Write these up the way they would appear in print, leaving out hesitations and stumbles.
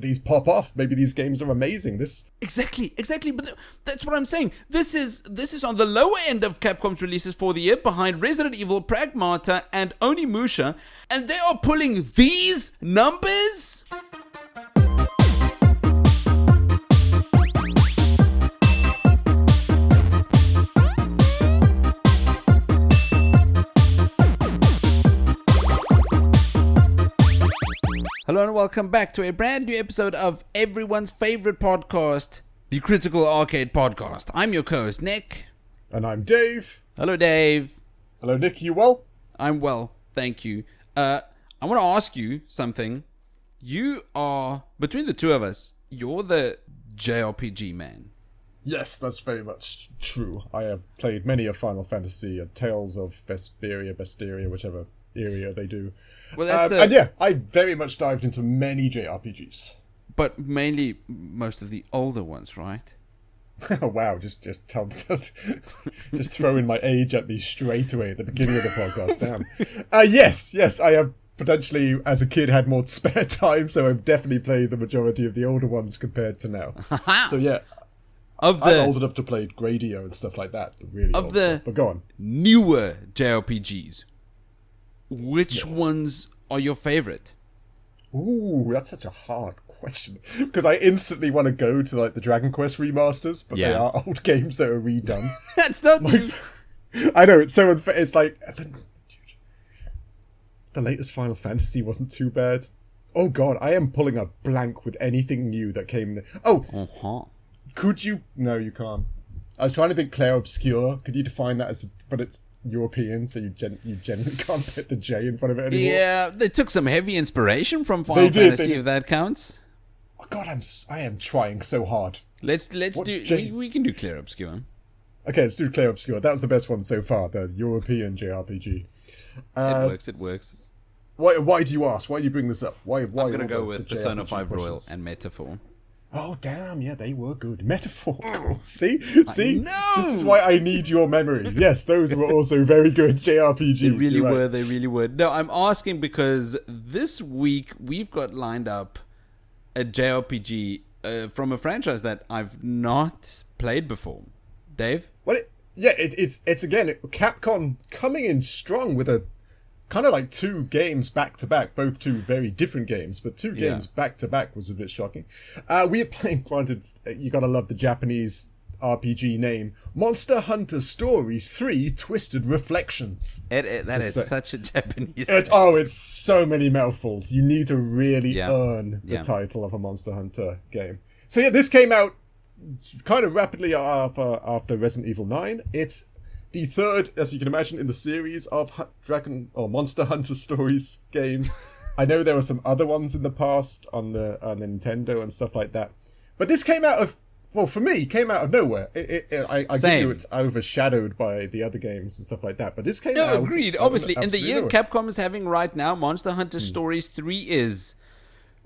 these pop off. Maybe these games are amazing. Exactly. But that's what I'm saying. This is on the lower end of Capcom's releases for the year, behind Resident Evil, Pragmata, and Onimusha, and they are pulling these numbers. Hello and welcome back to a brand new episode of everyone's favorite podcast, the Critical Arcade Podcast. I'm your co-host, Nick. And I'm Dave. Hello, Dave. Hello, Nick. You well? I'm well, thank you. I want to ask you something. You are, between the two of us, you're the JRPG man. Yes, that's very much true. I have played many a Final Fantasy, Tales of Vesperia, whichever area they do. Well, and yeah, I very much dived into many JRPGs. But mainly most of the older ones, right? Wow, just just throwing my age at me straight away at the beginning of the podcast. Damn. Yes, I have potentially, as a kid, had more spare time, so I've definitely played the majority of the older ones compared to now. So yeah, I'm old enough to play Gradio and stuff like that. Really old stuff. But go on. Newer JRPGs. Which ones are your favorite? Ooh, that's such a hard question. Because I instantly want to go to like the Dragon Quest remasters, but they are old games that are redone. That's not... I know, it's so unfair. It's like... The latest Final Fantasy wasn't too bad. Oh god, I am pulling a blank with anything new that came... Could you... No, you can't. I was trying to think Clair Obscur. Could you define that as... But it's European, so you genuinely can't put the J in front of it anymore. Yeah, they took some heavy inspiration from Final Fantasy, if that counts. Oh god, I am trying so hard. We can do Clair Obscur. Okay, let's do Clair Obscur. That was the best one so far, the European JRPG. It works. Why do you ask? Why do you bring this up? Why I'm going to go with Persona 5 Royal and Metaphor. Oh, damn, yeah, they were good. Metaphor, of course. See? This is why I need your memory. Yes, those were also very good JRPGs. They really were. No, I'm asking because this week we've got lined up a JRPG from a franchise that I've not played before. Dave? Well, it's again, Capcom coming in strong with a kind of like two games back to back, both two very different games, but two games back to back was a bit shocking. We are playing, granted, you gotta love the Japanese RPG name, Monster Hunter Stories 3 Twisted Reflections. That is such a Japanese it's so many mouthfuls. You need to really earn the title of a Monster Hunter game. So yeah, this came out kind of rapidly after Resident Evil 9. It's the third, as you can imagine, in the series of Monster Hunter Stories games. I know there were some other ones in the past on the Nintendo and stuff like that. But this came out of nowhere. I give you it's overshadowed by the other games and stuff like that. But this came out... No, agreed. Obviously, in the year Capcom is having right now, Monster Hunter Stories 3 is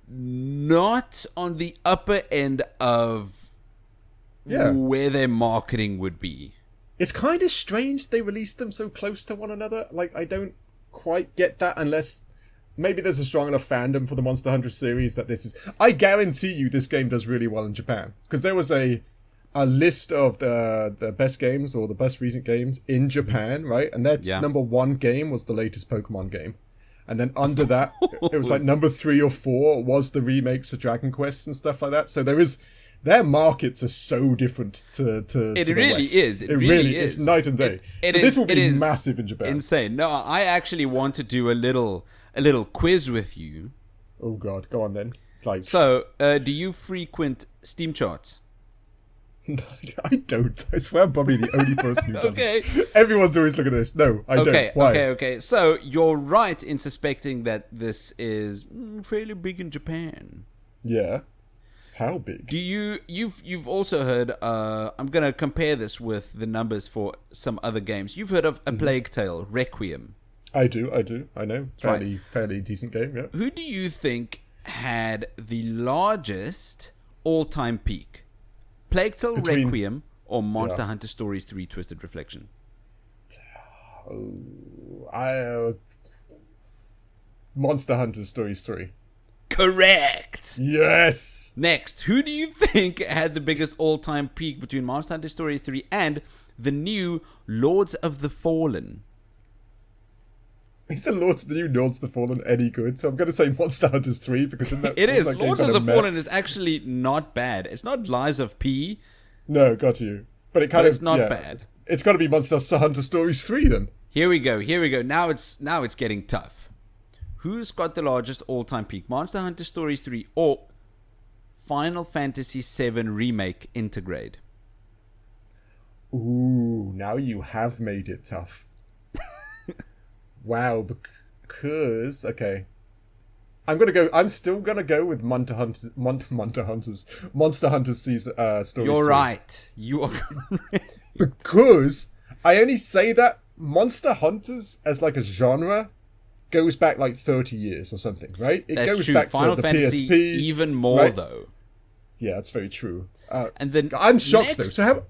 not on the upper end of where their marketing would be. It's kind of strange they released them so close to one another. Like, I don't quite get that unless maybe there's a strong enough fandom for the Monster Hunter series that this is... I guarantee you this game does really well in Japan. Because there was a list of the best games or the best recent games in Japan, right? And their number one game was the latest Pokemon game. And then under that, it was like number 3 or 4 was the remakes of Dragon Quest and stuff like that. So there is... Their markets are so different to it the really West. is. It really is. It's night and day. This will be massive in Japan. Insane. No, I actually want to do a little quiz with you. Oh god, go on then. Like, so, do you frequent Steam charts? I don't. I swear I'm probably the only person who doesn't. Everyone's always looking at this. No, I don't. Why? Okay. So you're right in suspecting that this is fairly big in Japan. Yeah. How big? Do you've also heard, I'm going to compare this with the numbers for some other games. You've heard of A Plague Tale, Requiem. I do. I know. Fairly decent game, yeah. Who do you think had the largest all-time peak? Plague Tale, Requiem, or Monster Hunter Stories 3 Twisted Reflection? Monster Hunter Stories 3. Correct. Yes. Next, who do you think had the biggest all-time peak between Monster Hunter Stories 3 and the new Lords of the Fallen? Is the new Lords of the Fallen any good? So I'm going to say Monster Hunters 3 because in that It is. that Lords of the Fallen is actually not bad. It's not Lies of P. No, got you. But it's not bad. It's got to be Monster Hunter Stories 3 then. Here we go. Now it's getting tough. Who's got the largest all-time peak? Monster Hunter Stories 3 or Final Fantasy 7 Remake Intergrade? Ooh, now you have made it tough. Wow, because okay, I'm still gonna go with Monster Hunter Stories. You're 3. right. You are correct. Because I only say that Monster Hunters as like a genre goes back like 30 years or something, right? It That's goes true. back Final to the Fantasy PSP, even more right? though. Yeah, that's very true. And then I'm shocked though. So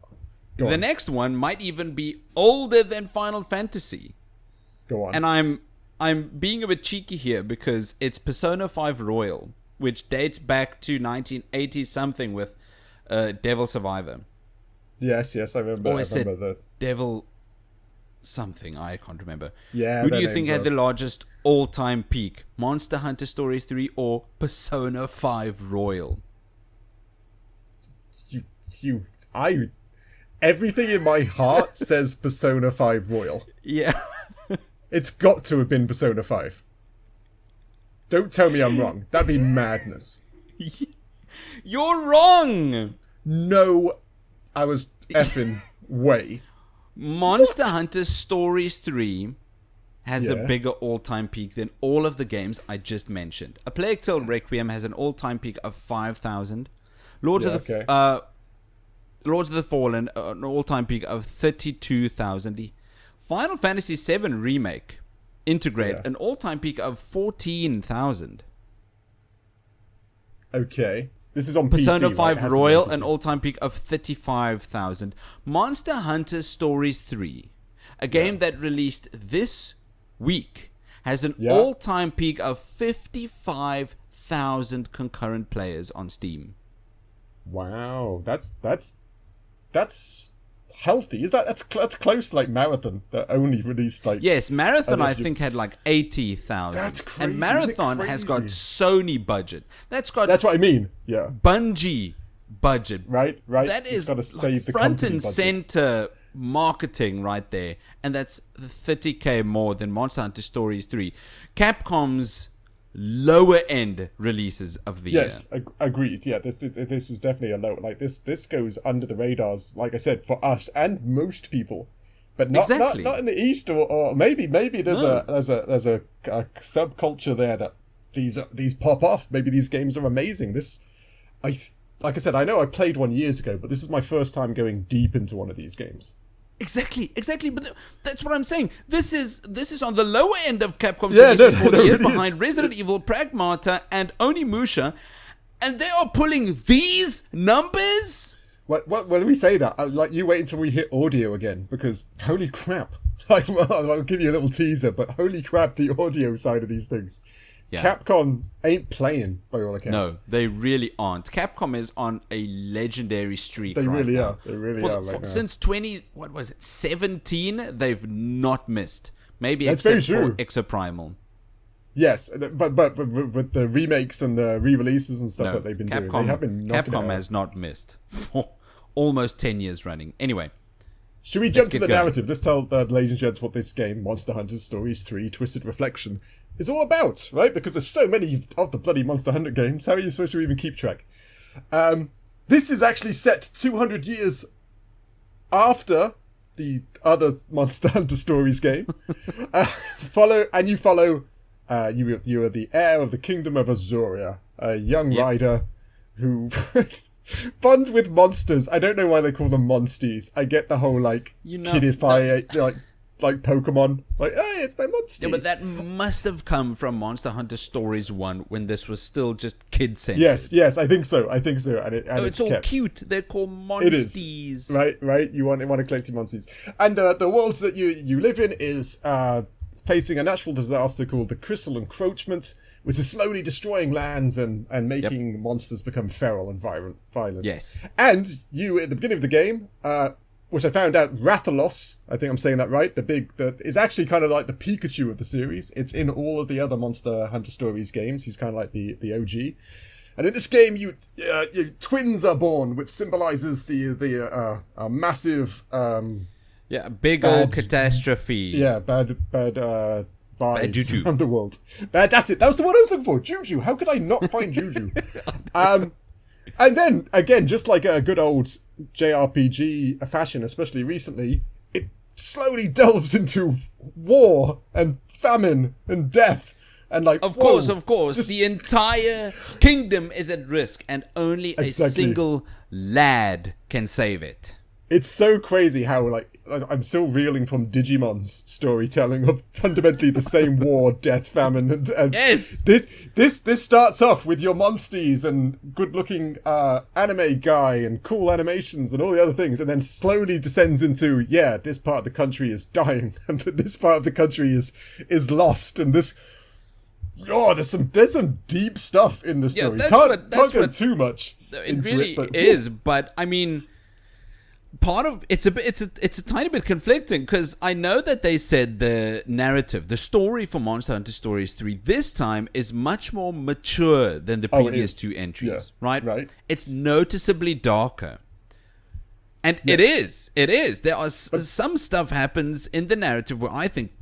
the next one might even be older than Final Fantasy. Go on. And I'm being a bit cheeky here because it's Persona 5 Royal, which dates back to 1980 something with Devil Survivor. Yes, I remember. Or is it that. Devil something? I can't remember. Yeah. Who do you think had the largest all-time peak? Monster Hunter Stories 3 or Persona 5 Royal? Everything in my heart says Persona 5 Royal. Yeah. It's got to have been Persona 5. Don't tell me I'm wrong. That'd be madness. You're wrong! No, I was effing way. Monster Hunter Stories 3 has a Yeah. bigger all-time peak than all of the games I just mentioned. A Plague Tale Requiem has an all-time peak of 5,000. Lords of the Fallen, an all-time peak of 32,000. The Final Fantasy 7 Remake Intergrade, an all-time peak of 14,000. Okay. This is on Persona PC, 5 right? Royal, an all-time peak of 35,000. Monster Hunter Stories 3, a game that released this week, has an all-time peak of 55,000 concurrent players on Steam. Wow, that's healthy. That's close to like Marathon that only released like. Yes, Marathon I think had like 80,000. That's crazy. And Marathon has got Sony budget. That's what I mean. Yeah. Bungie budget. Right. That is got to save the front company and budget. center marketing right there, and that's 30k more than Monster Hunter Stories 3. Capcom's lower end releases of the year. Yes, agreed. Yeah, this is definitely a low. Like this goes under the radars. Like I said, for us and most people, but not in the East or maybe there's a subculture there that these pop off. Maybe these games are amazing. Like I said, I know I played one years ago, but this is my first time going deep into one of these games. Exactly. But that's what I'm saying. This is on the lower end of Capcom's releases for the year, behind Resident Evil, Pragmata, and Onimusha, and they are pulling these numbers. When we say that, like you wait until we hit audio again, because holy crap! Like, I'll give you a little teaser, but holy crap, the audio side of these things. Yeah. Capcom ain't playing, by all accounts. No, they really aren't. Capcom is on a legendary streak. They right really now. are. They really are. Right now. Since 17, they've not missed. Maybe That's except very for Exoprimal. Yes, but with the remakes and the re-releases and stuff that they've been doing, they have been knocking Capcom it out. has not missed for almost 10 years running. Anyway. Should we jump to the narrative? Let's tell the ladies and gents what this game, Monster Hunter Stories 3 Twisted Reflection, is all about, right? Because there's so many of the bloody Monster Hunter games. How are you supposed to even keep track? This is actually set 200 years after the other Monster Hunter Stories game. You are the heir of the Kingdom of Azuria, a young rider who bond with monsters. I don't know why they call them monsties. I get the whole kidify like Pokemon. Like, hey, it's my monstie. Yeah, but that must have come from Monster Hunter Stories 1 when this was still just kid-centered. Yes, I think so. And it's all cute. They're called monsties. It is. Right. You want to collect your monsties. And the worlds that you live in is facing a natural disaster called the Crystal Encroachment, which is slowly destroying lands and making monsters become feral and violent. Yes. And you, at the beginning of the game, which I found out, Rathalos, I think I'm saying that right, is actually kind of like the Pikachu of the series. It's in all of the other Monster Hunter Stories games. He's kind of like the OG. And in this game, you twins are born, which symbolizes the massive big old catastrophe. Yeah, bad vibes bad juju around the world. That's it. That was the word I was looking for. Juju. How could I not find juju? And then again, just like a good old JRPG fashion, especially recently, it slowly delves into war and famine and death. And like, of course, the entire kingdom is at risk, and only a single lad can save it. It's so crazy how, like, I'm still reeling from Digimon's storytelling of fundamentally the same war, death, famine, and yes. This starts off with your monsties and good-looking anime guy and cool animations and all the other things, and then slowly descends into this part of the country is dying, and this part of the country is lost, and this. Oh, there's some deep stuff in the story. Can't go too much into really it, but is. But I mean, part of it's a tiny bit conflicting, because I know that they said the narrative, the story for Monster Hunter Stories 3 this time is much more mature than the previous two entries. Right. It's noticeably darker. And it is. There are some stuff happens in the narrative where I think,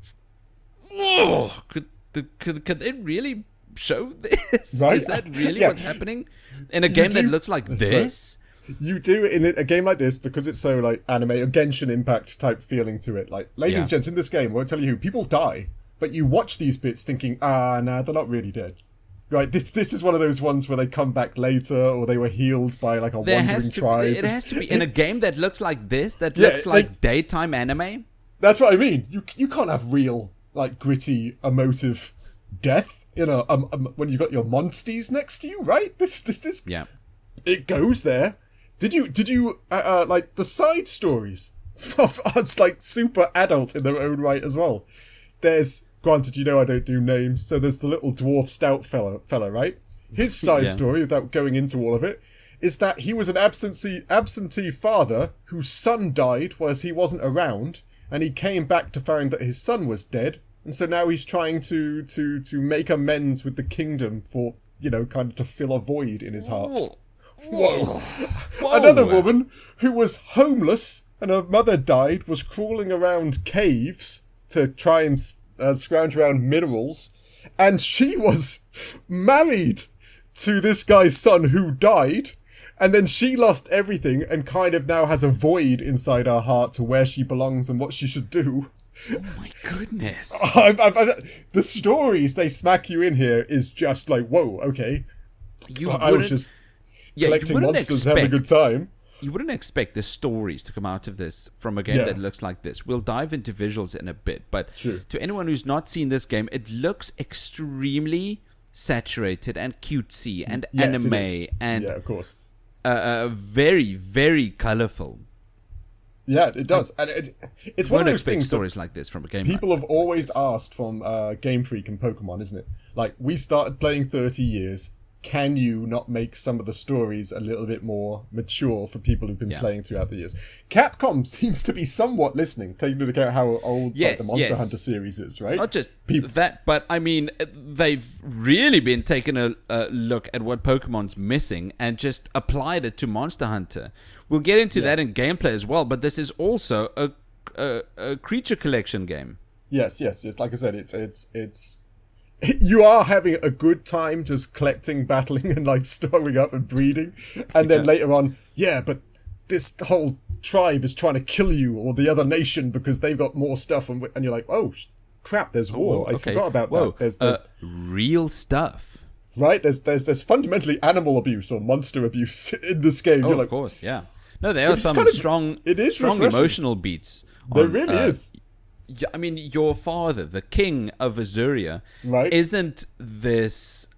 could they really show this? Right? Is that really what's happening in a game that looks like this? Right. You do in a game like this, because it's so like anime, a Genshin Impact type feeling to it. Like, ladies and gents, in this game, I won't tell you who, people die, but you watch these bits thinking, they're not really dead. Right, this is one of those ones where they come back later, or they were healed by like a wandering tribe. It has to be in a game that looks like this, that looks like daytime anime. That's what I mean. You can't have real, like, gritty, emotive death when you got your monsties next to you, right? This. Yeah. It goes there. Did you like the side stories? It's like super adult in their own right as well. There's, granted, I don't do names, so there's the little dwarf stout fella, right? His side story, without going into all of it, is that he was an absentee father whose son died whilst he wasn't around, and he came back to find that his son was dead, and so now he's trying to make amends with the kingdom for, kind of to fill a void in his heart. Whoa. Another woman who was homeless and her mother died was crawling around caves to try and scrounge around minerals, and she was married to this guy's son who died, and then she lost everything and kind of now has a void inside her heart to where she belongs and what she should do. Oh my goodness. The stories they smack you in here is just like, whoa, okay. I was just collecting monsters and having a good time. You wouldn't expect the stories to come out of this from a game that looks like this. We'll dive into visuals in a bit, but to anyone who's not seen this game, it looks extremely saturated and cutesy and anime and of course. Very, very colorful. Yeah, it does, and it's one of those things. Stories like this from a game. People have always asked from Game Freak and Pokemon, isn't it? Like, we started playing 30 years. Can you not make some of the stories a little bit more mature for people who've been playing throughout the years? Capcom seems to be somewhat listening, taking into account how old the Monster Hunter series is, right? Not just that, but I mean, they've really been taking a look at what Pokemon's missing and just applied it to Monster Hunter. We'll get into that in gameplay as well, but this is also a creature collection game. Yes. Like I said, it's you are having a good time just collecting, battling, and like storing up and breeding, and then later on, but this whole tribe is trying to kill you or the other nation because they've got more stuff, and you're like, oh crap, there's war. I forgot about that. There's real stuff, right? There's fundamentally animal abuse or monster abuse in this game. You're like, of course, yeah. No, there are some strong emotional beats. There really is. I mean, your father, the king of Azuria, isn't this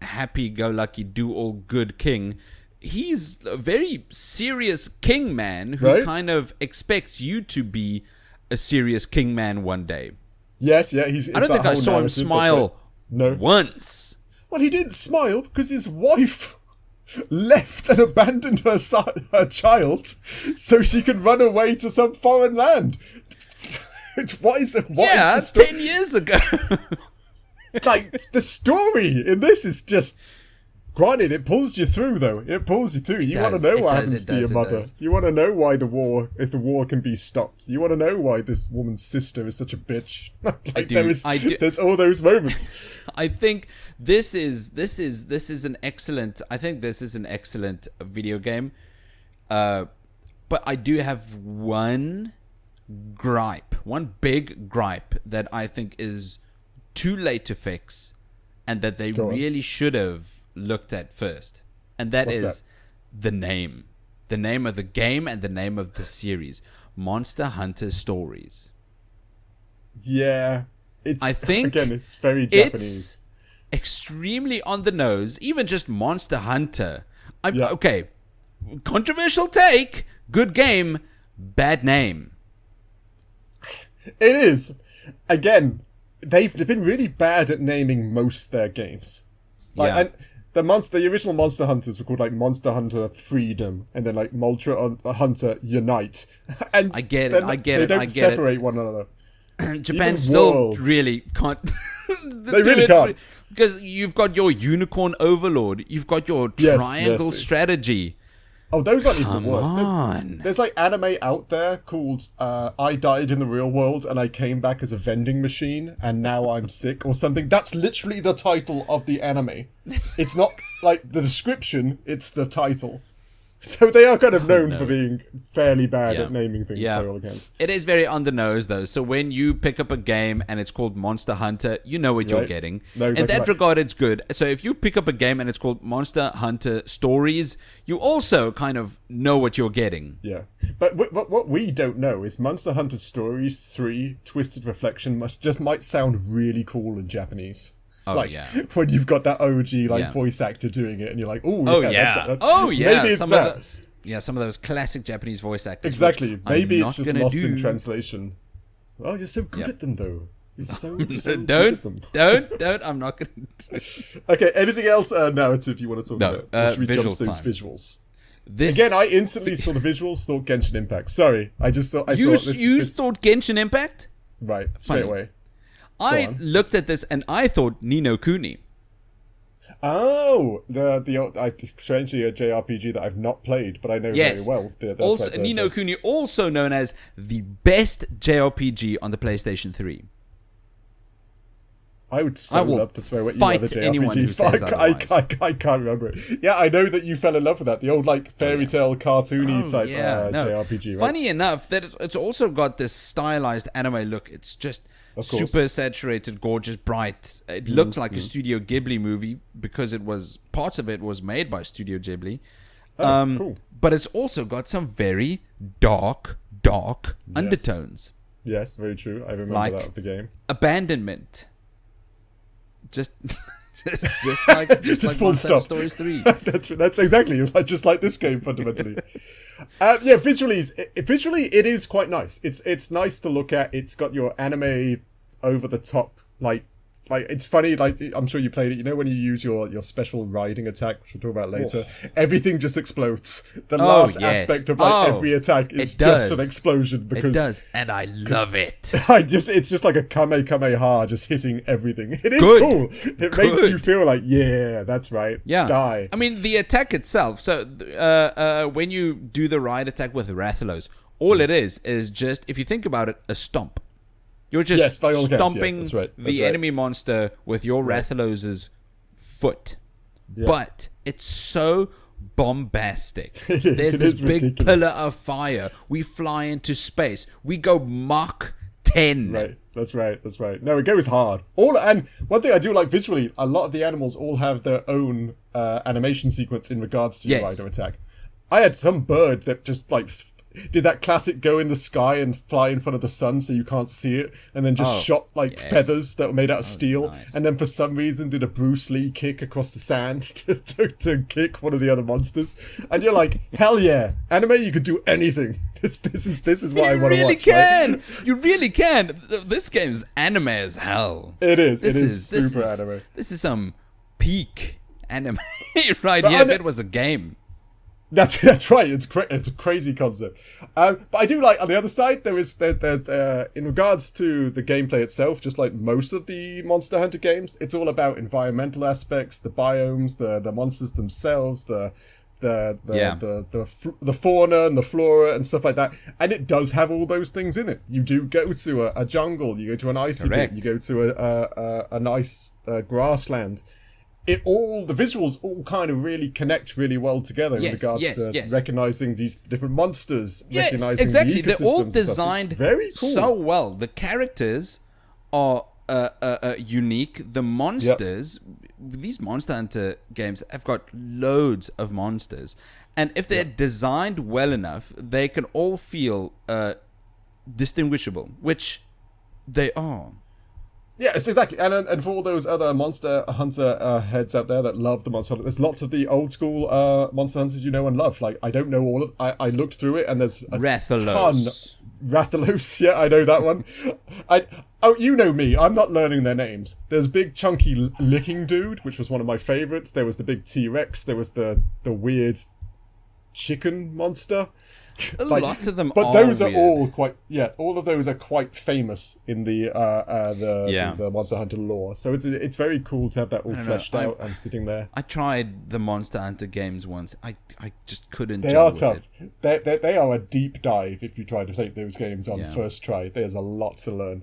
happy-go-lucky, do-all-good king. He's a very serious king man who kind of expects you to be a serious king man one day. Yes, yeah. I don't think I saw him smile No. Once. Well, he didn't smile because his wife left and abandoned her child so she could run away to some foreign land. What is the story? 10 years ago. Like, the story in this is just... Granted, it pulls you through, though. It pulls you through. You want to know what happens to your mother. You want to know why if the war can be stopped. You want to know why this woman's sister is such a bitch. Like, there's all those moments. I think this is an excellent. I think this is an excellent video game. But I do have one big gripe that I think is too late to fix, and that they really should have looked at first, and What's that? The name of the game and the name of the series, Monster Hunter Stories. Yeah, I think again it's very Japanese. It's extremely on the nose. Even just Monster Hunter. Okay, controversial take. Good game, bad name. It is. Again, they've been really bad at naming most of their games. And the original Monster Hunters were called like Monster Hunter Freedom, and then like Monster Hunter Unite. And I get it. They don't separate one another. Japan still really can't. They really can't, because you've got your Unicorn Overlord, you've got your Triangle Strategy. Oh, those aren't even worse. There's like anime out there called I Died in the Real World and I Came Back as a Vending Machine and Now I'm Sick or something. That's literally the title of the anime. It's not like the description, it's the title. So they are kind of known for being fairly bad at naming things by all accounts. It is very on the nose, though. So when you pick up a game and it's called Monster Hunter, you know what you're getting. No, exactly in that regard, it's good. So if you pick up a game and it's called Monster Hunter Stories, you also kind of know what you're getting. Yeah. But what we don't know is Monster Hunter Stories 3 Twisted Reflection might sound really cool in Japanese. Oh, when you've got that OG voice actor doing it, and you're like, maybe it's some of those classic Japanese voice actors. Exactly. Maybe it's just lost in translation. Oh, you're so good at them, though. You're so good at them. Don't. I'm not going to. Okay. Anything else narrative you want to talk about? Should we jump to those visuals? Again, I instantly saw the visuals. Thought Genshin Impact. Sorry, I just thought You thought Genshin Impact? Right. Straight away. I looked at this and I thought Ni no Kuni. Oh, strangely a JRPG that I've not played, but I know very well. Also, Ni no Kuni, also known as the best JRPG on the PlayStation 3. I would love to throw at you other JRPGs, but I can't remember it. Yeah, I know that you fell in love with that, the old like fairy tale cartoony type JRPG. Right? Funny enough, that it's also got this stylized anime look. It's just super saturated, gorgeous, bright. It looks like a Studio Ghibli movie because parts of it was made by Studio Ghibli. Cool. But it's also got some very dark undertones. Yes, very true. I remember that of the game. Abandonment. Just like full stop. Stories 3. that's exactly just like this game fundamentally. Visually it is quite nice. It's nice to look at. It's got your anime over the top like it's funny, like I'm sure you played it, you know when you use your special riding attack, which we'll talk about later, everything just explodes. The last aspect of every attack is just an explosion because it does, and I love it. It's just like a Kamehameha just hitting everything. It is cool. It makes you feel like, that's right. Yeah. Die. I mean the attack itself, so when you do the ride attack with Rathalos, all it is just, if you think about it, a stomp. You're just stomping the enemy monster with your Rathalos's foot. Yeah. But it's so bombastic. There's this big ridiculous pillar of fire. We fly into space. We go Mach 10. Right. That's right. No, it goes hard. And one thing I do like visually, a lot of the animals all have their own animation sequence in regards to your rider attack. I had some bird that just like did that classic go in the sky and fly in front of the sun so you can't see it, and then just shot feathers that were made out of steel, and then for some reason did a Bruce Lee kick across the sand to kick one of the other monsters. And you're like, hell yeah, anime, you could do anything. This is what I You want to really watch. can. Right? You really can. This game's anime as hell. It is. This It is this super anime. This is some peak anime right But here. I'm- If it was a game. That's right. It's a crazy concept. But I do like on the other side there's in regards to the gameplay itself, just like most of the Monster Hunter games, it's all about environmental aspects, the biomes, the monsters themselves, the fauna and the flora and stuff like that. And it does have all those things in it. You do go to a jungle, you go to an icy bit, you go to a nice grassland. The visuals all kind of really connect really well together in regards to recognizing these different monsters, recognizing exactly. the ecosystems. They're all and stuff. designed It's very cool. so well. The characters are unique. The monsters, these Monster Hunter games have got loads of monsters, and if they're designed well enough, they can all feel distinguishable, which they are. Yes, exactly. And for all those other Monster Hunter heads out there that love the Monster Hunter, there's lots of the old school Monster Hunters you know and love. Like, I don't know all of... I looked through it and there's a Rathalos. ton. Rathalos, yeah, I know that one. You know me, I'm not learning their names. There's big chunky licking dude, which was one of my favourites. There was the big T-Rex. There was the weird chicken monster. A lot of them but are those weird. are all quite all of those are quite famous in the Monster Hunter lore, so it's very cool to have that all fleshed out and sitting there. I tried the Monster Hunter games once. I just couldn't. They are tough. They are a deep dive if you try to take those games on first try. There's a lot to learn.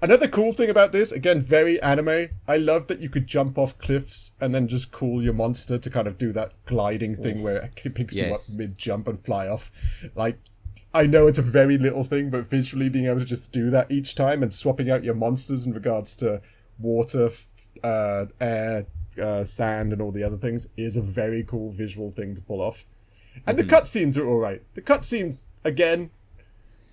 Another cool thing about this, again, very anime. I love that you could jump off cliffs and then just call your monster to kind of do that gliding thing where it picks you up mid-jump and fly off. Like, I know it's a very little thing, but visually being able to just do that each time and swapping out your monsters in regards to water, air, sand, and all the other things is a very cool visual thing to pull off. And the cutscenes are alright. The cutscenes, again,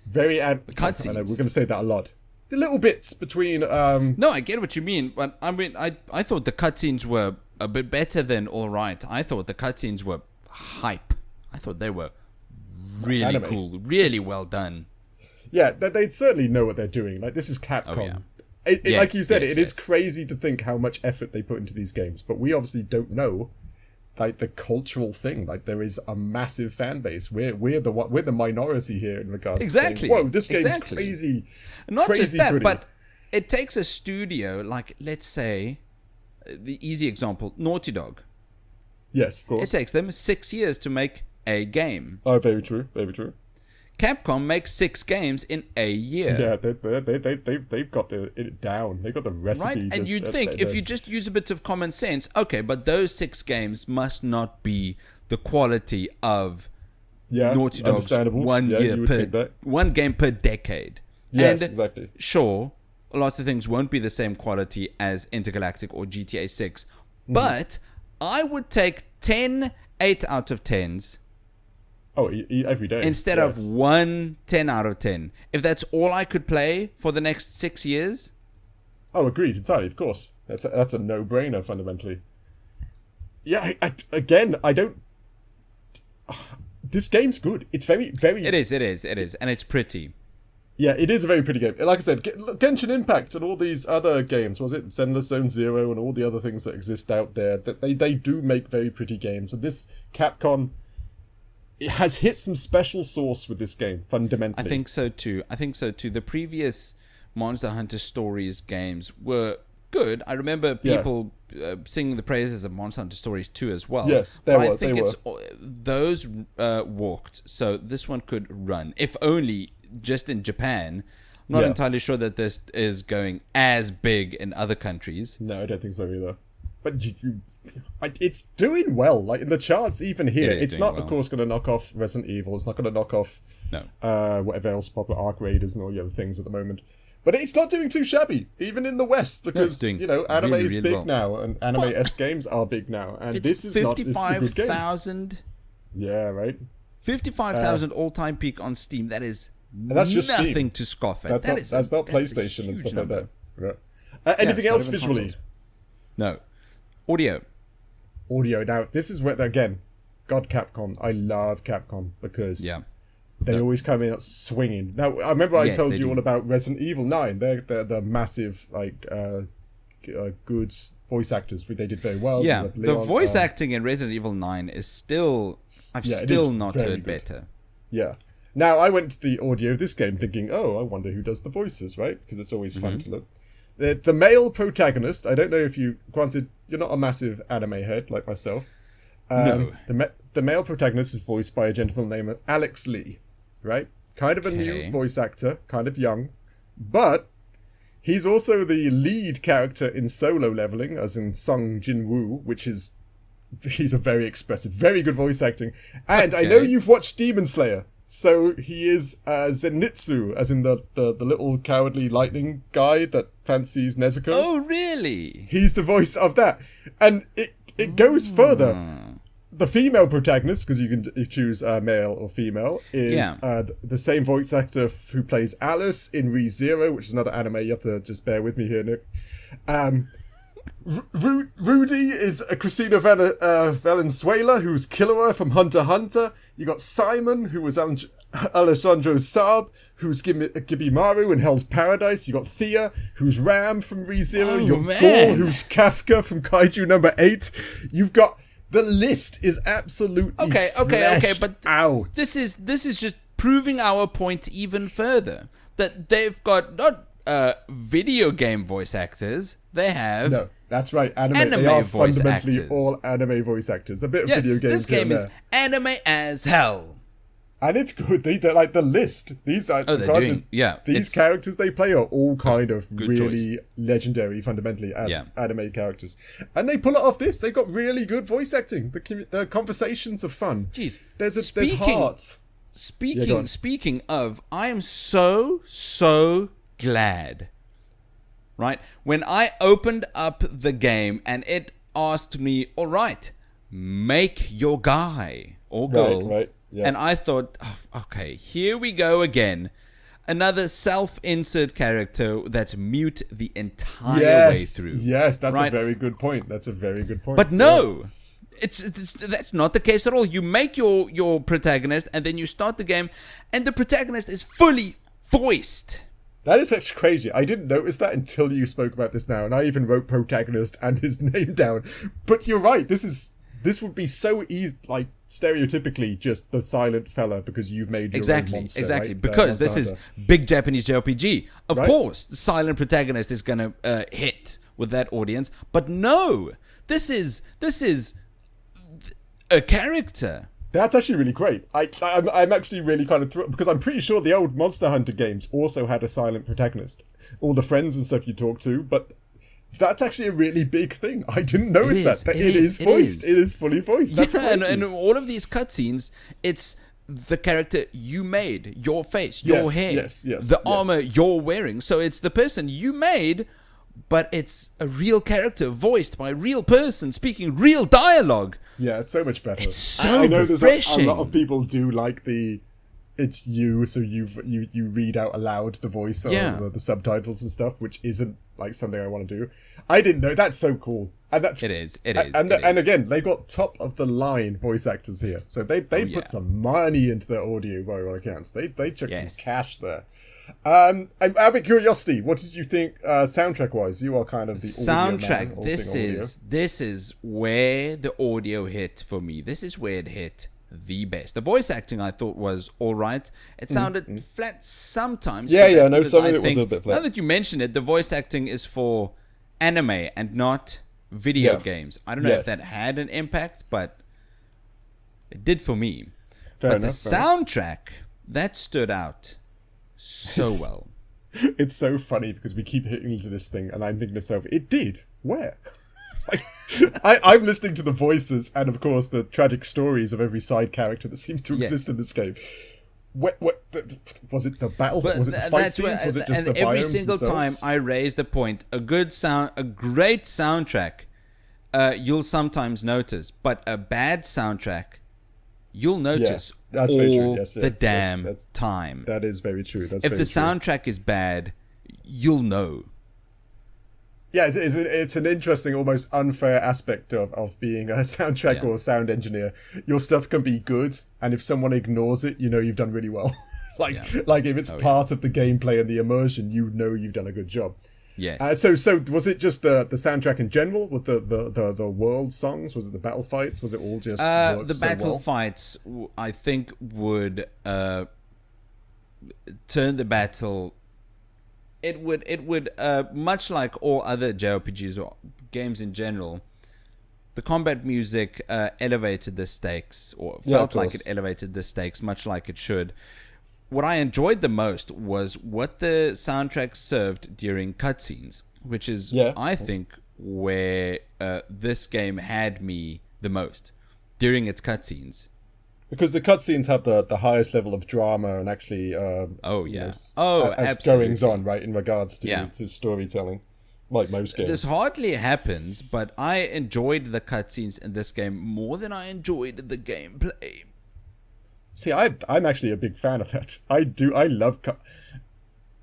very... cutscenes. I know, we're going to say that a lot. The little bits between... No, I get what you mean, but I mean, I thought the cutscenes were a bit better than alright. I thought the cutscenes were hype. I thought they were really cool, really well done. Yeah, they certainly know what they're doing. Like, this is Capcom. Like you said, it is crazy to think how much effort they put into these games, but we obviously don't know, like, the cultural thing. Like, there is a massive fan base. We're the minority here in regards to saying, whoa, this game's crazy. Not crazy just that, goody. but it takes a studio, like, let's say, the easy example, Naughty Dog. Yes, of course. It takes them 6 years to make a game. Oh, very true, very true. Capcom makes 6 games in a year. Yeah, they've got it down. They've got the recipe. Right? And you'd think, if you just use a bit of common sense, okay, but those 6 games must not be the quality of Naughty Dog's 1 year one game per decade. Yes, and exactly. Sure, a lot of things won't be the same quality as Intergalactic or GTA 6, but I would take 10 8 out of 10s. Oh, every day. Instead of 1 10 out of 10. If that's all I could play for the next 6 years. Oh, agreed, entirely, of course. That's a no-brainer, fundamentally. Yeah, I don't... This game's good. It's very, very... It is, and it's pretty. Yeah, it is a very pretty game. Like I said, Genshin Impact and all these other games, was it Zenless Zone Zero and all the other things that exist out there, that they do make very pretty games. And this Capcom... It has hit some special sauce with this game, fundamentally. I think so too. The previous Monster Hunter Stories games were good. I remember people singing the praises of Monster Hunter Stories 2 as well. Yes, I think those walked, so this one could run. If only just in Japan. I'm not entirely sure that this is going as big in other countries. No, I don't think so either. But it's doing well. Like, in the charts, even here, it's not, of course, going to knock off Resident Evil. It's not going to knock off whatever else popular Arc Raiders and all the other things at the moment. But it's not doing too shabby, even in the West, because anime is big now, and anime-esque games are big now. And this is not. This is a good game. 55,000. Yeah, right. 55,000 all-time peak on Steam. That is that's just nothing Steam. to scoff at. That's not PlayStation and stuff like that. Right. Anything else visually? Consoles. No. Audio. Now, this is where, again, God, Capcom. I love Capcom because they always come in out swinging. Now, I remember I told you do. all about Resident Evil 9. They're the massive, good voice actors. They did very well. Yeah, Leon, the voice acting in Resident Evil 9 is still... I've still not heard better. Yeah. Now, I went to the audio of this game thinking, I wonder who does the voices, right? Because it's always fun to look. The male protagonist, I don't know if you... Granted, you're not a massive anime head like myself. No. The male protagonist is voiced by a gentleman named Alex Lee, right? Kind of a new voice actor, kind of young. But he's also the lead character in Solo Leveling, as in Sung Jin-woo, which is... He's a very expressive, very good voice acting. And I know you've watched Demon Slayer. So he is Zenitsu, as in the little cowardly lightning guy that fancies Nezuko. Oh, really? He's the voice of that. And it goes further. The female protagonist, because you can choose male or female, is the same voice actor who plays Alice in Re:Zero, which is another anime. You have to just bear with me here, Nick. Rudy is Christina Valenzuela, who's Killua from Hunter x Hunter. You got Simon, who was Alessandro Saab, who's Gibimaru in Hell's Paradise. You got Thea, who's Ram from Re:Zero. You got Gaul, who's Kafka from Kaiju number 8. You've got... The list is absolutely fleshed out. This is just proving our point even further. That they've got not video game voice actors, they have... No, that's right, anime they are fundamentally actors. All anime voice actors. A bit of video games this game is anime as hell. And it's good. They're like the list. These are these characters they play are all kind of really legendary fundamentally as anime characters. And they pull it off this. They've got really good voice acting. The conversations are fun. Jeez. There's heart. Speaking of, I am so glad. Right? When I opened up the game and it asked me, all right, make your guy or girl. Right. Yeah. And I thought, okay, here we go again. Another self-insert character that's mute the entire way through. Yes, that's a very good point. But no, that's not the case at all. You make your protagonist and then you start the game and the protagonist is fully voiced. That is actually crazy. I didn't notice that until you spoke about this now. And I even wrote protagonist and his name down. But you're right. This would be so easy, like, stereotypically just the silent fella because you've made your own monster. Exactly, right? Because this is big Japanese JRPG. Of course, the silent protagonist is going to hit with that audience. But no, this is a character. That's actually really great. I'm actually really kind of thrilled because I'm pretty sure the old Monster Hunter games also had a silent protagonist. All the friends and stuff you talk to, but... That's actually a really big thing. I didn't notice that. It is voiced. It is fully voiced. That's crazy. And all of these cutscenes, it's the character you made, your face, your hair, the armor you're wearing. So it's the person you made, but it's a real character voiced by a real person speaking real dialogue. Yeah, it's so much better. It's so I know refreshing. There's a lot of people do like it's you, so you read out aloud the voice or the subtitles and stuff, which isn't like something I want to do. I didn't know. That's so cool. And it is. And again, they got top of the line voice actors here, so they put some money into their audio by all accounts. They chucked some cash there. And out of curiosity, what did you think soundtrack wise? You are kind of the soundtrack. Audio man, This is where the audio hit for me. This is where it hit the best. The voice acting I thought was all right. It sounded flat sometimes. Yeah, no, some of it was a bit flat. Now that you mention it, the voice acting is for anime and not video games. I don't know if that had an impact, but it did for me. But the soundtrack, that stood out so well. It's so funny because we keep hitting into this thing and I'm thinking to myself, it did? Where? I'm listening to the voices and, of course, the tragic stories of every side character that seems to exist in this game. What was it? The battle? Was it the fight scenes? Was it just the biomes every single themselves? time I raise the point, a great soundtrack, you'll sometimes notice, but a bad soundtrack, you'll notice that's all very true. the damn time. That is very true. If the soundtrack is bad, you'll know. Yeah, it's an interesting, almost unfair aspect of being a soundtrack or sound engineer. Your stuff can be good, and if someone ignores it, you know you've done really well. Like if it's part of the gameplay and the immersion, you know you've done a good job. Yes. So was it just the soundtrack in general? Was the world songs? Was it the battle fights? Was it all just the battle fights? I think would turn the battle. It would much like all other JRPGs or games in general. The combat music elevated the stakes, or felt like it elevated the stakes, much like it should. What I enjoyed the most was what the soundtrack served during cutscenes, which is, I think, where this game had me the most, during its cutscenes. Because the cutscenes have the highest level of drama and actually, absolutely. goings on, right, in regards to storytelling, like most games. This hardly happens, but I enjoyed the cutscenes in this game more than I enjoyed the gameplay. See, I'm actually a big fan of that. I love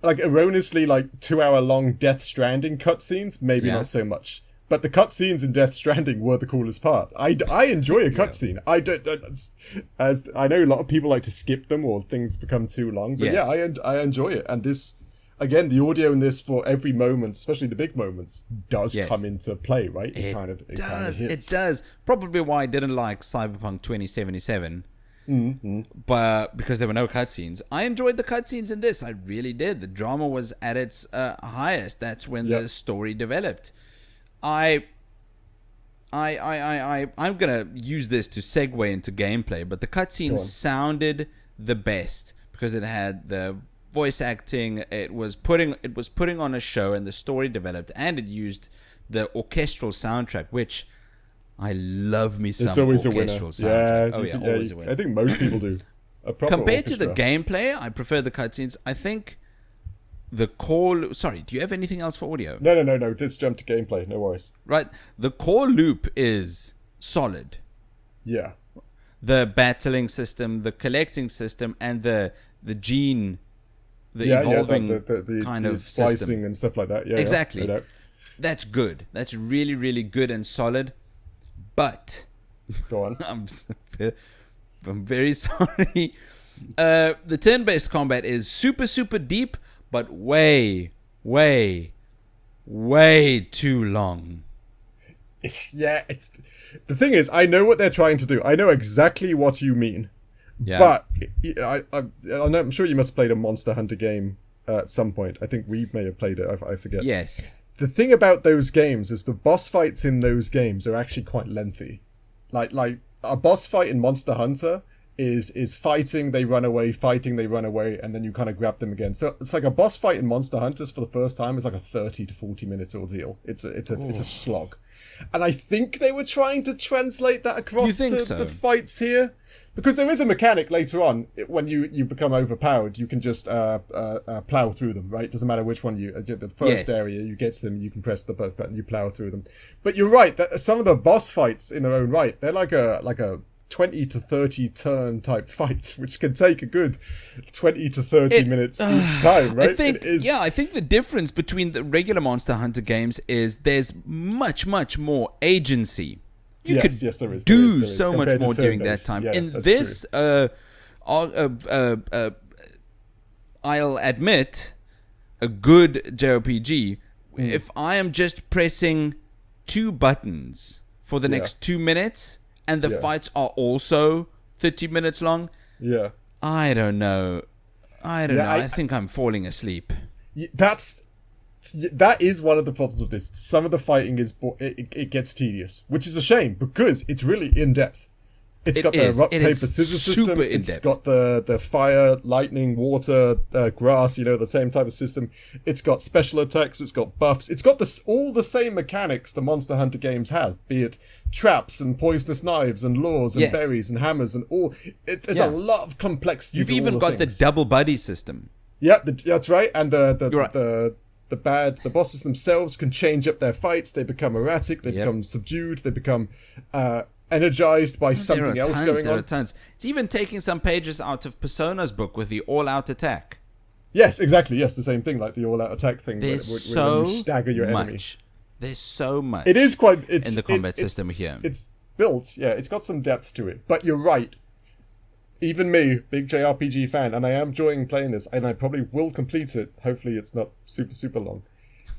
erroneously 2-hour long Death Stranding cutscenes, maybe not so much. But the cutscenes in Death Stranding were the coolest part. I enjoy a cutscene. I don't, as I know a lot of people like to skip them or things become too long. But I enjoy it. And this, again, the audio in this for every moment, especially the big moments, does come into play, right? It kind of hits. It does. Probably why I didn't like Cyberpunk 2077. But because there were no cutscenes, I enjoyed the cutscenes in this. I really did. The drama was at its highest. That's when the story developed. I'm gonna use this to segue into gameplay, but the cutscenes sounded the best because it had the voice acting. It was putting on a show, and the story developed, and it used the orchestral soundtrack, which I love me some. It's always orchestral a winner. soundtrack. Always a winner. I think most people do. Compared to the gameplay, I prefer the cutscenes. I think the core... Sorry, do you have anything else for audio? No. Just jump to gameplay. No worries. Right. The core loop is solid. Yeah. The battling system, the collecting system, and the gene... The evolving kind of splicing system. And stuff like that. Yeah, exactly. Yeah, That's good. That's really, really good and solid. But... Go on. I'm very sorry. The turn-based combat is super, super deep, but way, way, way too long. Yeah, the thing is, I know what they're trying to do. I know exactly what you mean. Yeah. But I'm sure you must have played a Monster Hunter game at some point. I think we may have played it. I forget. Yes. The thing about those games is the boss fights in those games are actually quite lengthy. Like a boss fight in Monster Hunter is fighting, they run away, and then you kind of grab them again. So it's like a boss fight in Monster Hunters for the first time is like a 30 to 40 minute ordeal. It's a slog. And I think they were trying to translate that across to the fights here. Because there is a mechanic later on, when you become overpowered, you can just plow through them, right? Doesn't matter which one the first area you get to them, you can press the button, you plow through them. But you're right, that some of the boss fights in their own right, they're like a 20 to 30 turn type fight, which can take a good 20 to 30 minutes each time, right? I think the difference between the regular Monster Hunter games is there's much, much more agency. You could do so much more during that time. In this, I'll admit, a good JRPG, if I am just pressing 2 buttons for the next 2 minutes, and the fights are also 30 minutes long, I don't know. I think I'm falling asleep. That is one of the problems with this. Some of the fighting it gets tedious, which is a shame because it's really in depth. It's got the rock paper scissors system. It's got the fire, lightning, water, grass. The same type of system. It's got special attacks. It's got buffs. It's got all the same mechanics the Monster Hunter games have, be it traps and poisonous knives and lures and berries and hammers and all. There's a lot of complexity. You've even got the double buddy system. Yeah, that's right. And the bosses themselves can change up their fights. They become erratic. They become subdued. They become energized by something else going on. There are tons. It's even taking some pages out of Persona's book with the all-out attack. Yes, exactly. Yes, the same thing, like the all-out attack thing. There's where you stagger your enemy. There's so much. It is quite in the combat system here. It's built, yeah. It's got some depth to it. But you're right. Even me, big JRPG fan, and I am enjoying playing this, and I probably will complete it. Hopefully, it's not super, super long.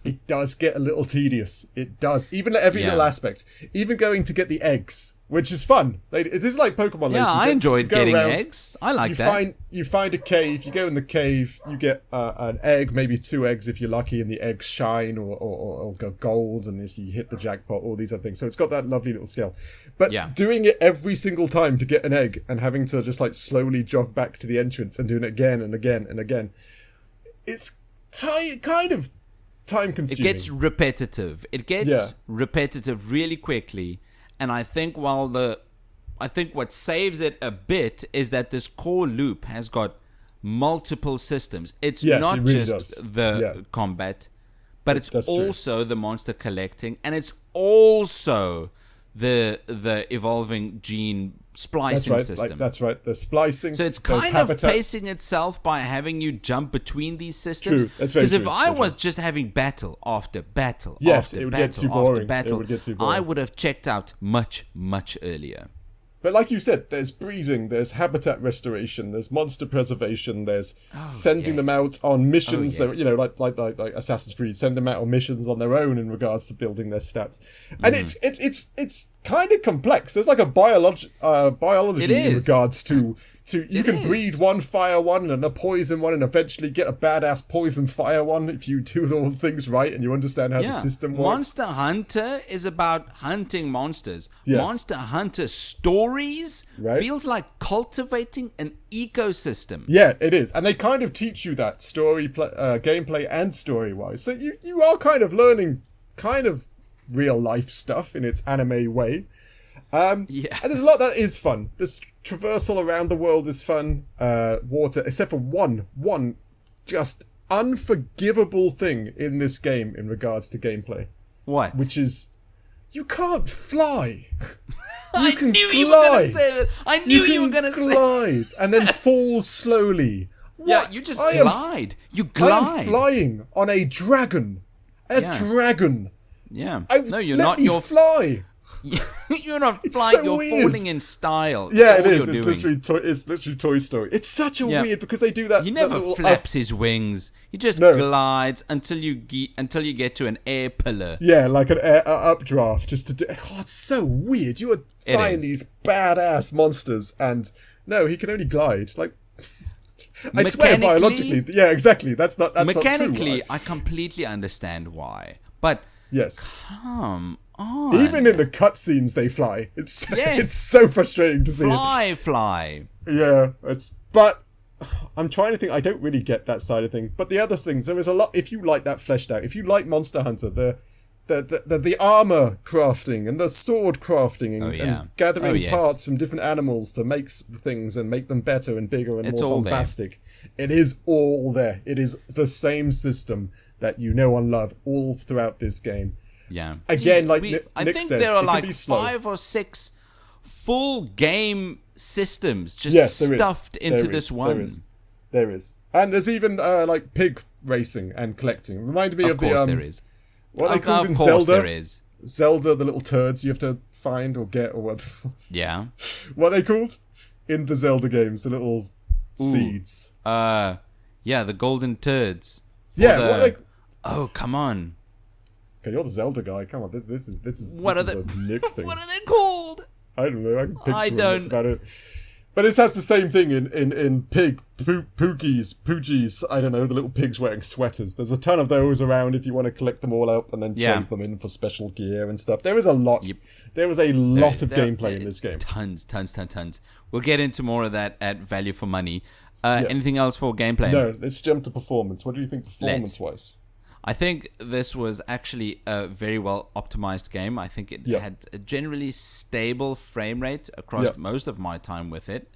It does get a little tedious. It does. Even every little aspect. Even going to get the eggs, which is fun. It is like Pokemon. Yeah, I enjoyed getting eggs. I like that. You find a cave. You go in the cave. You get an egg, maybe 2 eggs if you're lucky, and the eggs shine or go gold. And if you hit the jackpot, all these other things. So it's got that lovely little scale. But doing it every single time to get an egg and having to just like slowly jog back to the entrance and doing it again and again and again, it's kind of time-consuming. It gets repetitive. It gets repetitive really quickly, and I think what saves it a bit is that this core loop has got multiple systems. It's not just the combat, but it's also the monster collecting, and it's also the evolving gene splicing system. That's right. The splicing. So it's kind of pacing itself by having you jump between these systems. True. That's very true. Because if I was just having battle after battle it would get too boring. I would have checked out much, much earlier. But like you said, there's breeding, there's habitat restoration, there's monster preservation, there's sending them out on missions. Like Assassin's Creed, send them out on missions on their own in regards to building their stats. And it's kind of complex. There's like a biology in regards to you can breed one fire one and a poison one and eventually get a badass poison fire one if you do all the things right and you understand how the system works. Monster Hunter is about hunting monsters. Yes. Monster Hunter stories feels like cultivating an ecosystem. Yeah, it is. And they kind of teach you that gameplay and story-wise. So you are kind of learning kind of real life stuff in its anime way. And there's a lot that is fun. This traversal around the world is fun. Water, except for one just unforgivable thing in this game in regards to gameplay. What? Which is, you can't fly. I knew you were going to say that. I knew you were going to say glide and then fall slowly. What? Yeah, you just glide. You glide. I am flying on a dragon. Dragon. Yeah. No, you're not. You're fly. You're not It's flying. so You're weird. falling in style. Yeah, it is. It's literally Toy Story. It's such a weird because they do that. He never flaps his wings. He just glides until you get to an air pillar. Yeah, like an air updraft. Just to do. Oh, it's so weird. You are flying these badass monsters, and no, he can only glide. Like, I swear, biologically, yeah, exactly. That's mechanically, not true. Right? I completely understand why, but yes, come on. Even in the cutscenes, they fly. It's so frustrating to see. Fly. Yeah, but I'm trying to think. I don't really get that side of thing. But the other things, there is a lot. If you like that fleshed out, if you like Monster Hunter, the armor crafting and the sword crafting and gathering parts from different animals to make things and make them better and bigger and more bombastic. It is all there. It is the same system that you know and love all throughout this game. Yeah. Again, I Nick think says, there are it like can be slow. 5 or 6 full game systems just stuffed into this one. There is. And there's even like pig racing and collecting. Reminded me of the... Of course there is. What they call in Zelda. There is. Zelda, the little turds you have to find or get or what. Yeah. What are they called? In the Zelda games, the little seeds. Yeah, the golden turds. Oh, come on. Okay, you're the Zelda guy. Come on, this is what this are is a Nick thing. What are they called? I don't know. I can picture them. That's about it. But this has the same thing in Poogies. I don't know, the little pigs wearing sweaters. There's a ton of those around if you want to collect them all up and then trade them in for special gear and stuff. There is a lot. Yep. There is a lot of gameplay in this game. Tons. We'll get into more of that at value for money. Anything else for gameplay? No, let's jump to performance. What do you think performance-wise? I think this was actually a very well optimized game. I think it had a generally stable frame rate across most of my time with it.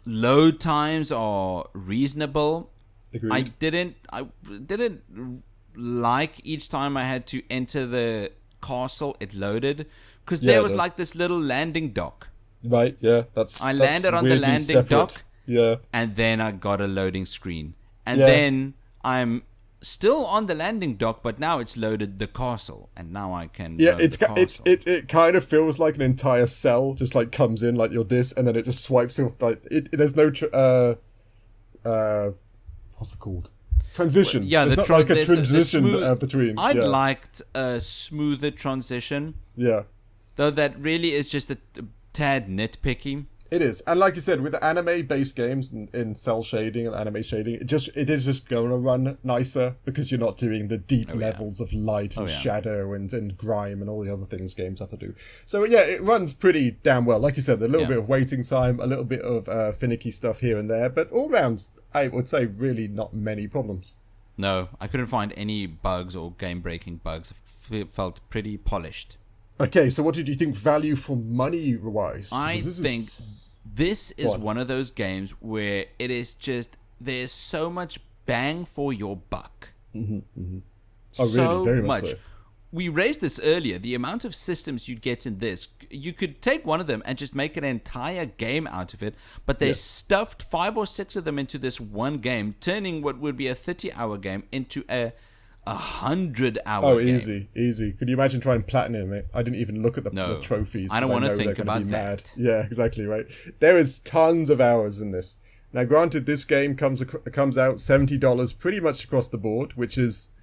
Load times are reasonable. Agreed. I didn't like each time I had to enter the castle it loaded because there was like this little landing dock. Right, yeah. I landed on the landing dock. Yeah. And then I got a loading screen. And then I'm still on the landing dock, but now it's loaded the castle, and now I can. Yeah, it kind of feels like an entire cell just like comes in like you're this, and then it just swipes off. Like there's no what's it called? Transition. Yeah, there's not like a transition between. I'd liked a smoother transition. Yeah. Though that really is just a tad nitpicky. It is, and like you said, with anime-based games in cell shading and anime shading, it is just going to run nicer because you're not doing the deep levels of light and shadow and grime and all the other things games have to do. So yeah, it runs pretty damn well. Like you said, a little bit of waiting time, a little bit of finicky stuff here and there, but all round, I would say, really not many problems. No, I couldn't find any bugs or game-breaking bugs. It felt pretty polished. Okay, so what did you think value for money wise? I think this is one of those games where it is just, there's so much bang for your buck. Mm-hmm, mm-hmm. Oh, really? Very much so. We raised this earlier. The amount of systems you'd get in this, you could take one of them and just make an entire game out of it, but they stuffed 5 or 6 of them into this one game, turning what would be a 30-hour game into a 100-hour game. Easy. Could you imagine trying platinum it? I didn't even look at the trophies. I don't want to think about that. Mad. Yeah, exactly right. There is tons of hours in this. Now, granted, this game comes out $70 pretty much across the board, which is,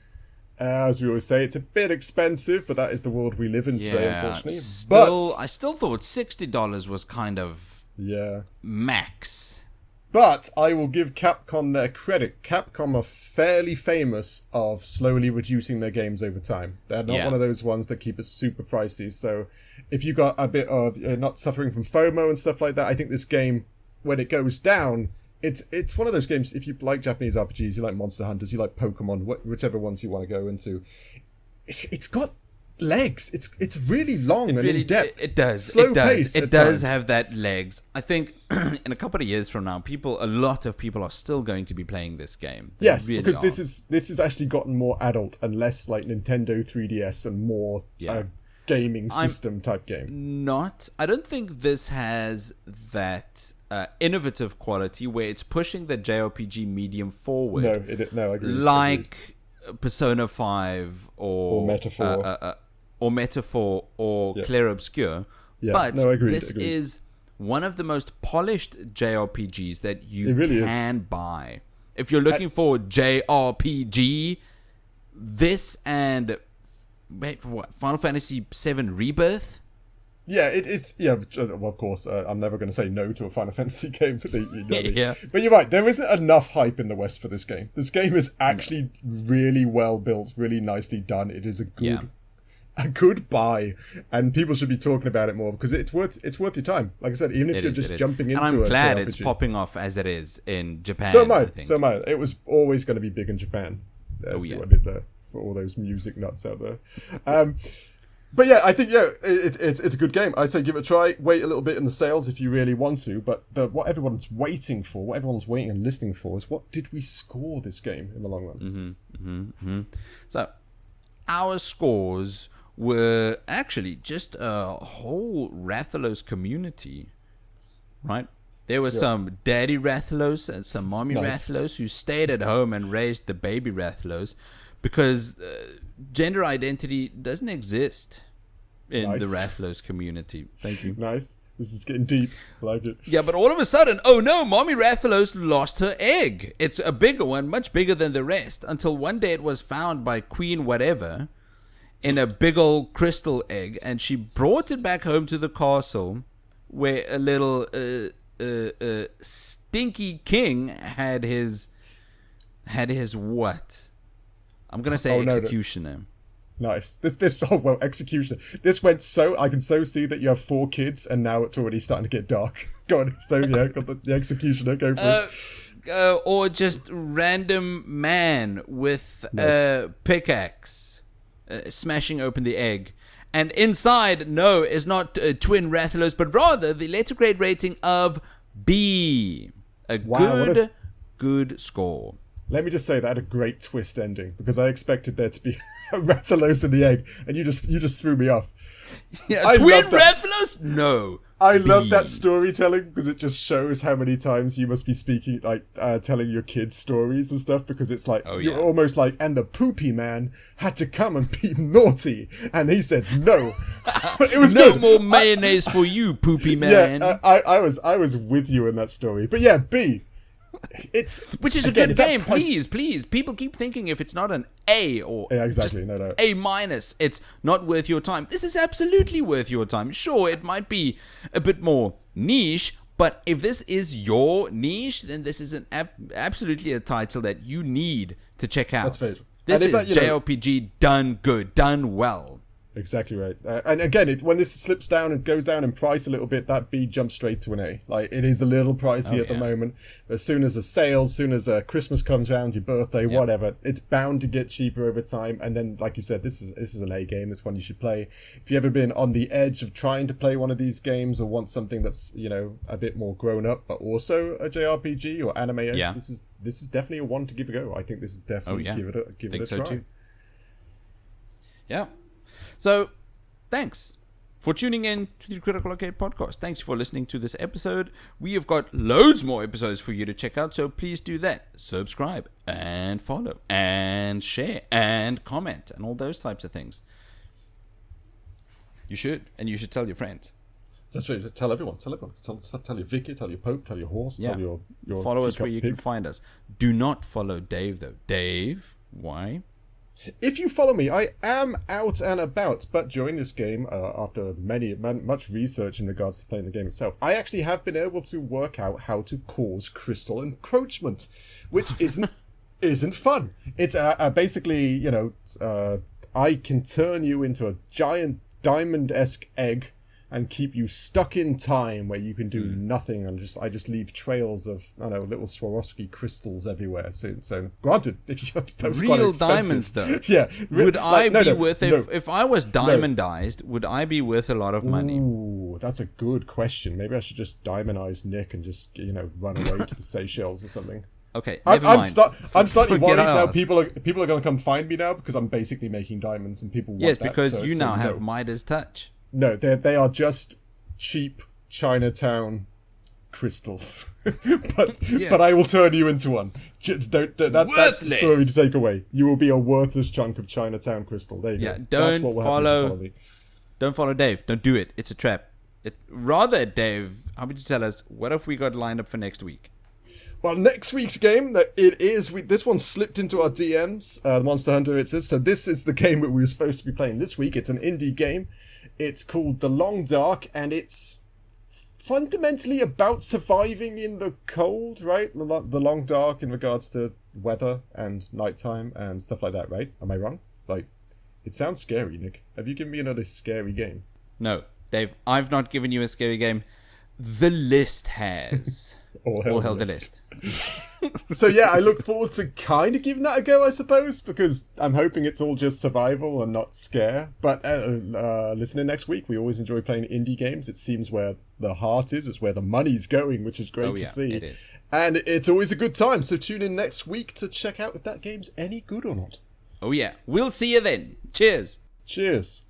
as we always say, it's a bit expensive, but that is the world we live in today, unfortunately. I still thought $60 was kind of max. But I will give Capcom their credit. Capcom are fairly famous of slowly reducing their games over time. They're not one of those ones that keep it super pricey. So if you got a bit of not suffering from FOMO and stuff like that, I think this game, when it goes down, it's one of those games, if you like Japanese RPGs, you like Monster Hunters, you like Pokemon, whichever ones you want to go into, it's got legs. It's really long and in depth. It does. Slow paced. It does have that legs. I think in a couple of years from now, a lot of people are still going to be playing this game. Yes, really, because this has actually gotten more adult and less like Nintendo 3DS and more gaming system type game. I don't think this has that innovative quality where it's pushing the JRPG medium forward. No, I agree. Like Persona 5 or Metaphor. Or Metaphor or Clair Obscur. Yeah. But agreed. This is one of the most polished JRPGs that you can buy. If you're looking for JRPG, this and Final Fantasy VII Rebirth? Yeah, it's well, of course, I'm never going to say no to a Final Fantasy game, but but you're right, there isn't enough hype in the West for this game. This game is actually really well built, really nicely done. It is a good buy, and people should be talking about it more because it's worth your time. Like I said, even if you're just jumping into it. And I'm glad it's popping off as it is in Japan. So am I. It was always going to be big in Japan. See what I did there for all those music nuts out there. But yeah, I think it's a good game. I'd say give it a try. Wait a little bit in the sales if you really want to. But what everyone's waiting and listening for is what did we score this game in the long run? So our scores were actually just a whole Rathalos community, right? There were some daddy Rathalos and some mommy Rathalos who stayed at home and raised the baby Rathalos because gender identity doesn't exist in the Rathalos community. Thank you. Nice. This is getting deep. I like it. Yeah, but all of a sudden, oh no, mommy Rathalos lost her egg. It's a bigger one, much bigger than the rest, until one day it was found by Queen whatever in a big old crystal egg, and she brought it back home to the castle where a little stinky king had his what? I'm gonna say executioner. Nice. This executioner. This went I can see that you have 4 kids, and now it's already starting to get dark. Go on, so got the executioner. Go for it. Or just random man with a pickaxe. Smashing open the egg, and inside is not twin Rathalos, but rather the letter grade rating of B. Good score. Let me just say that had a great twist ending because I expected there to be a Rathalos in the egg, and you just threw me off. Yeah, twin Rathalos? No, I love that storytelling because it just shows how many times you must be speaking, like, telling your kids stories and stuff, because it's like, you're almost like, and the poopy man had to come and be naughty, and he said no. It was no good. more mayonnaise for you, poopy man. Yeah, I was with you in that story. But yeah, B. Which is again, a good game. Please. People keep thinking if it's not an A or exactly, no. A-, it's not worth your time. This is absolutely worth your time. Sure, it might be a bit more niche, but if this is your niche, then this is absolutely a title that you need to check out. That's fair. This is JRPG done good, done well. Exactly right. And again, when this slips down and goes down in price a little bit, that B jumps straight to an A. Like, it is a little pricey at the moment. As soon as a sale, as soon as Christmas comes around, your birthday, whatever, it's bound to get cheaper over time. And then, like you said, this is an A game. It's one you should play. If you've ever been on the edge of trying to play one of these games or want something that's, a bit more grown up, but also a JRPG or anime-esque, this is definitely a one to give a go. I think this is definitely give it a try. Too. Yeah. So, thanks for tuning in to the Critical Arcade Podcast. Thanks for listening to this episode. We have got loads more episodes for you to check out, so please do that. Subscribe and follow and share and comment and all those types of things. You should, and you should tell your friends. That's right. Tell everyone. Tell your Vicky, tell your Pope, tell your horse, tell your follow us where you can find us. Do not follow Dave, though. Dave, why? If you follow me, I am out and about, but during this game, after much research in regards to playing the game itself, I actually have been able to work out how to cause crystal encroachment, which isn't fun. It's basically, I can turn you into a giant diamond-esque egg and keep you stuck in time where you can do nothing, and I just leave trails of, little Swarovski crystals everywhere. So granted, if you those real diamonds though, would I be worth if I was diamondized? Would I be worth a lot of money? Ooh, that's a good question. Maybe I should just diamondize Nick and just run away to the Seychelles or something. Okay, I'm slightly worried now. People are going to come find me now because I'm basically making diamonds, and people want that. Yes, because you now have Midas touch. No, they are just cheap Chinatown crystals. but I will turn you into one. Just that's the story to take away. You will be a worthless chunk of Chinatown crystal. There you go. Don't follow Dave. Don't do it. It's a trap. Rather, Dave, how would you tell us, what have we got lined up for next week? Well, next week's game, this one slipped into our DMs, Monster Hunter it says. So this is the game that we were supposed to be playing this week. It's an indie game. It's called The Long Dark, and it's fundamentally about surviving in the cold, right? The Long Dark in regards to weather and nighttime and stuff like that, right? Am I wrong? Like, it sounds scary, Nick. Have you given me another scary game? No, Dave, I've not given you a scary game. The list has. All hell the list. So yeah, I look forward to kind of giving that a go, I suppose, because I'm hoping it's all just survival and not scare. But listening next week, we always enjoy playing indie games. It seems where the heart is, it's where the money's going, which is great to see. It is. And it's always a good time. So tune in next week to check out if that game's any good or not. Oh yeah, we'll see you then. Cheers. Cheers.